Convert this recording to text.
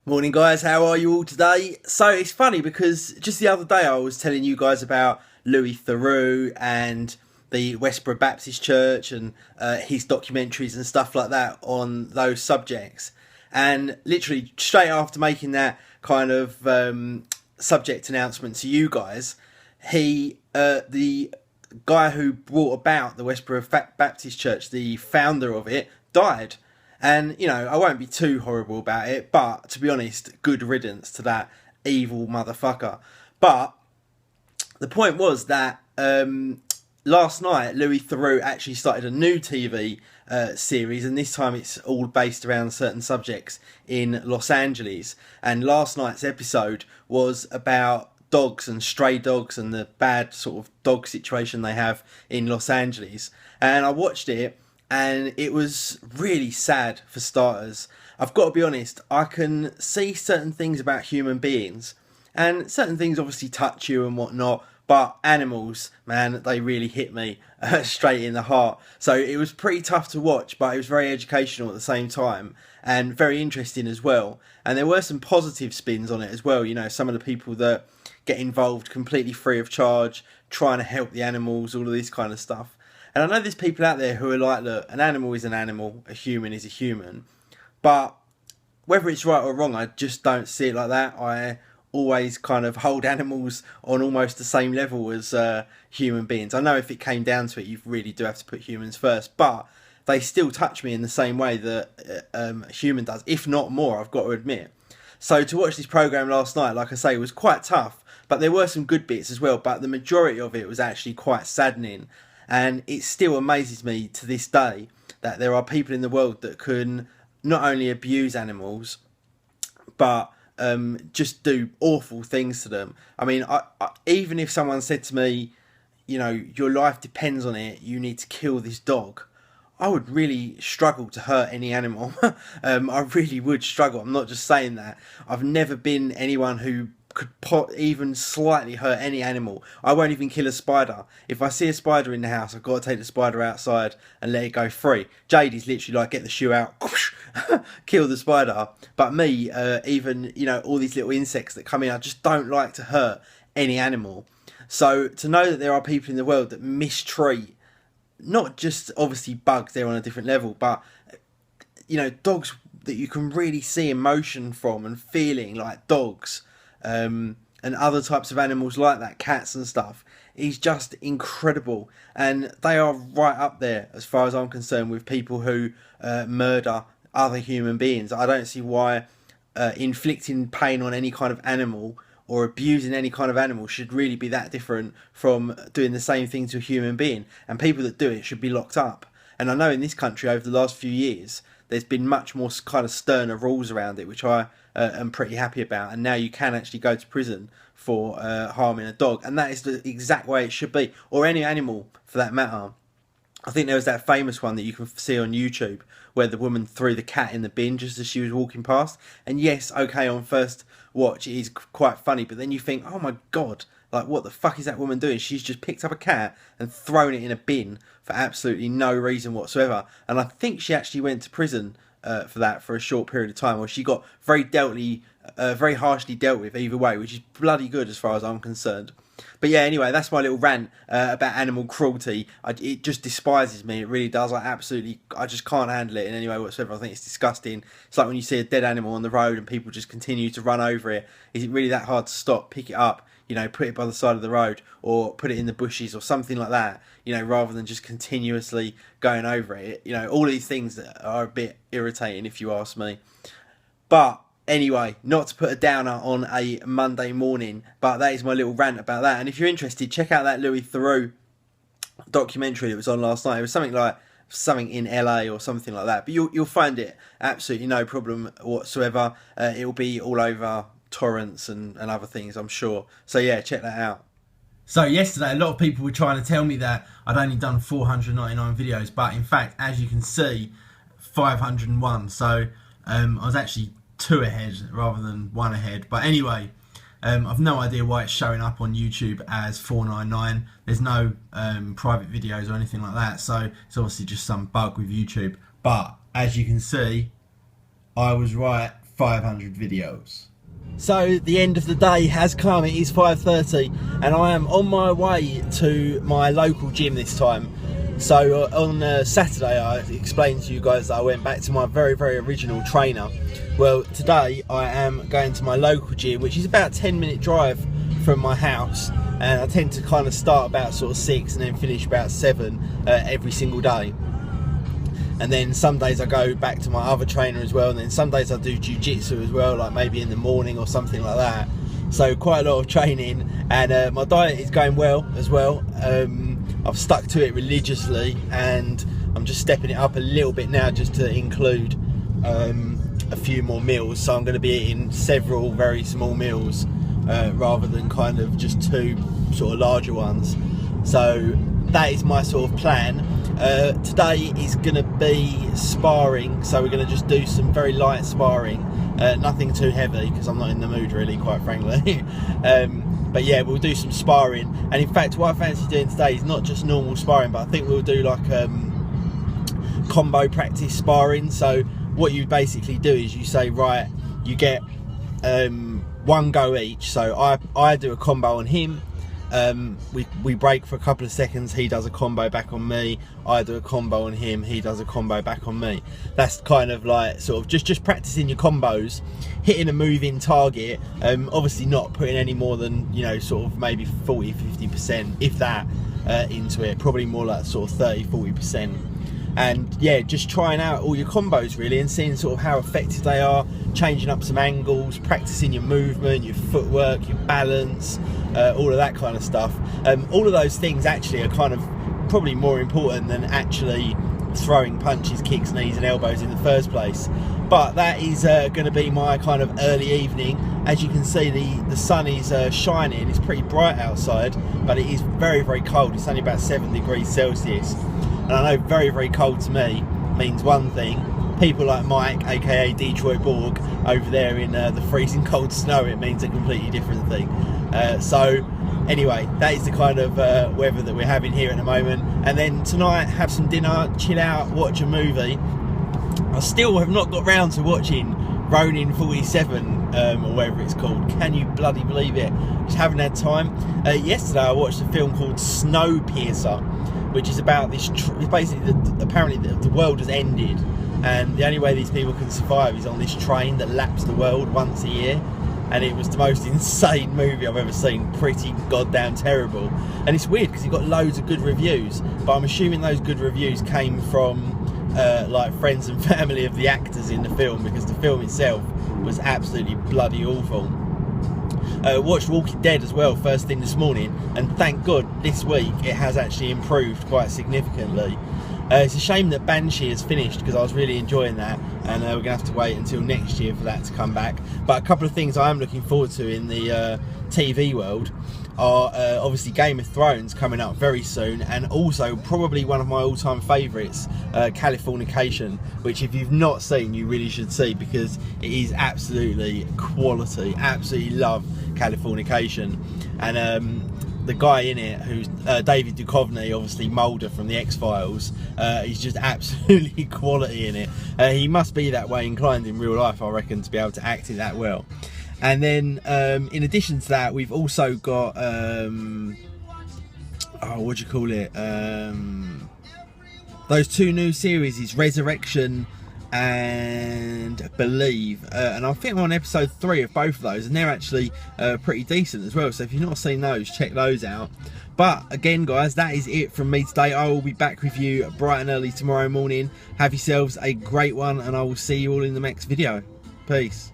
Morning, guys. How are you all today? So it's funny because just the other day I was telling you guys about Louis Theroux and the Westboro Baptist Church and his documentaries and stuff like that on those subjects. And literally straight after making that kind of subject announcement to you guys, the guy who brought about the Westboro Baptist Church, the founder of it, died. And, you know, I won't be too horrible about it, but to be honest, good riddance to that evil motherfucker. But the point was that last night, Louis Theroux actually started a new TV series, and this time it's all based around certain subjects in Los Angeles. And last night's episode was about dogs and stray dogs and the bad sort of dog situation they have in Los Angeles. And I watched it, and it was really sad for starters. I've got to be honest, I can see certain things about human beings, and certain things obviously touch you and whatnot, but animals, man, they really hit me straight in the heart. So it was pretty tough to watch, but it was very educational at the same time and very interesting as well. And there were some positive spins on it as well. You know, some of the people that get involved completely free of charge, trying to help the animals, all of this kind of stuff. And I know there's people out there who are like, look, an animal is an animal, a human is a human. But whether it's right or wrong, I just don't see it like that. I always kind of hold animals on almost the same level as human beings. I know if it came down to it, you really do have to put humans first, but they still touch me in the same way that a human does, if not more, I've got to admit. So to watch this programme last night, like I say, was quite tough, but there were some good bits as well, but the majority of it was actually quite saddening. And it still amazes me to this day that there are people in the world that can not only abuse animals, but just do awful things to them. I mean, even if someone said to me, you know, your life depends on it, you need to kill this dog, I would really struggle to hurt any animal. I really would struggle. I'm not just saying that. I've never been anyone who could even slightly hurt any animal. I won't even kill a spider. If I see a spider in the house, I've got to take the spider outside and let it go free. Jade is literally like, get the shoe out, kill the spider. But me, even, you know, all these little insects that come in, I just don't like to hurt any animal. So to know that there are people in the world that mistreat, not just obviously bugs, they're on a different level, but, you know, dogs that you can really see emotion from and feeling like dogs, and other types of animals like that, cats and stuff, is just incredible. And they are right up there, as far as I'm concerned, with people who murder other human beings. I don't see why inflicting pain on any kind of animal or abusing any kind of animal should really be that different from doing the same thing to a human being. And people that do it should be locked up. And I know in this country over the last few years, there's been much more kind of sterner rules around it, which I am pretty happy about. And now you can actually go to prison for harming a dog. And that is the exact way it should be, or any animal for that matter. I think there was that famous one that you can see on YouTube where the woman threw the cat in the bin just as she was walking past. And yes, okay, on first watch it is quite funny, but then you think, oh my god, like what the fuck is that woman doing? She's just picked up a cat and thrown it in a bin for absolutely no reason whatsoever. And I think she actually went to prison for that for a short period of time, or she got very harshly dealt with either way, which is bloody good as far as I'm concerned. But yeah, anyway, that's my little rant about animal cruelty. It just despises me. It really does. I just can't handle it in any way whatsoever. I think it's disgusting. It's like when you see a dead animal on the road and people just continue to run over it. Is it really that hard to stop, pick it up, you know, put it by the side of the road or put it in the bushes or something like that, you know, rather than just continuously going over it? You know, all these things that are a bit irritating if you ask me. But anyway, not to put a downer on a Monday morning, but that is my little rant about that. And if you're interested, check out that Louis Theroux documentary that was on last night. It was something in LA or something like that. But you'll find it absolutely no problem whatsoever. It will be all over torrents and other things, I'm sure. So yeah, check that out. So yesterday, a lot of people were trying to tell me that I'd only done 499 videos, but in fact, as you can see, 501. So I was actually 2 ahead rather than 1 ahead. But anyway, I've no idea why it's showing up on YouTube as 499. There's no private videos or anything like that, so it's obviously just some bug with YouTube. But as you can see, I was right 500 videos. So the end of the day has come. It is 5:30 and I am on my way to my local gym this time. So on Saturday I explained to you guys that I went back to my very original trainer. Well, today I am going to my local gym, which is about a 10-minute drive from my house, and I tend to kind of start about sort of 6 and then finish about 7 every single day. And then some days I go back to my other trainer as well, and then some days I do jiu-jitsu as well, like maybe in the morning or something like that. So quite a lot of training, and my diet is going well as well. I've stuck to it religiously, and I'm just stepping it up a little bit now just to include a few more meals. So I'm going to be eating several very small meals rather than kind of just 2 sort of larger ones. So that is my sort of plan. Today is going to be sparring, so we're going to just do some very light sparring, nothing too heavy because I'm not in the mood really, quite frankly. But yeah, we'll do some sparring, and in fact what I fancy doing today is not just normal sparring, but I think we'll do like combo practice sparring. So what you basically do is you say, right, you get 1 go each. So I do a combo on him, we break for a couple of seconds, he does a combo back on me, I do a combo on him, he does a combo back on me. That's kind of like sort of just practicing your combos, hitting a moving target, obviously not putting any more than, you know, sort of maybe 40-50%, if that, into it, probably more like sort of 30-40%. And yeah, just trying out all your combos really and seeing sort of how effective they are, changing up some angles, practicing your movement, your footwork, your balance, all of that kind of stuff. All of those things actually are kind of probably more important than actually throwing punches, kicks, knees and elbows in the first place. But that is going to be my kind of early evening. As you can see, the sun is shining. It's pretty bright outside, but it is very cold. It's only about 7 degrees Celsius. And I know very cold to me means one thing. People like Mike, aka Detroit Borg, over there in the freezing cold snow, it means a completely different thing. So anyway, that is the kind of weather that we're having here at the moment. And then tonight, have some dinner, chill out, watch a movie. I still have not got round to watching Ronin 47 or whatever it's called. Can you bloody believe it? Just haven't had time. Yesterday I watched a film called Snowpiercer, which is about this, basically apparently the world has ended and the only way these people can survive is on this train that laps the world once a year. And it was the most insane movie I've ever seen, pretty goddamn terrible. And it's weird because it got loads of good reviews, but I'm assuming those good reviews came from like friends and family of the actors in the film, because the film itself was absolutely bloody awful. Watched Walking Dead as well first thing this morning, and thank God this week it has actually improved quite significantly. It's a shame that Banshee has finished because I was really enjoying that, and we're going to have to wait until next year for that to come back. But a couple of things I am looking forward to in the TV world are obviously Game of Thrones coming up very soon, and also probably one of my all-time favourites, Californication, which if you've not seen you really should see because it is absolutely quality. Absolutely love Californication. And the guy in it, who's David Duchovny, obviously Mulder from the X-Files, he's just absolutely quality in it. He must be that way inclined in real life, I reckon, to be able to act it that well. And then in addition to that, we've also got what do you call it, those 2 new series is Resurrection and Believe, and I think I'm on episode 3 of both of those, and they're actually pretty decent as well. So if you've not seen those, check those out. But again guys, that is it from me today. I will be back with you bright and early tomorrow morning. Have yourselves a great one, and I will see you all in the next video. Peace.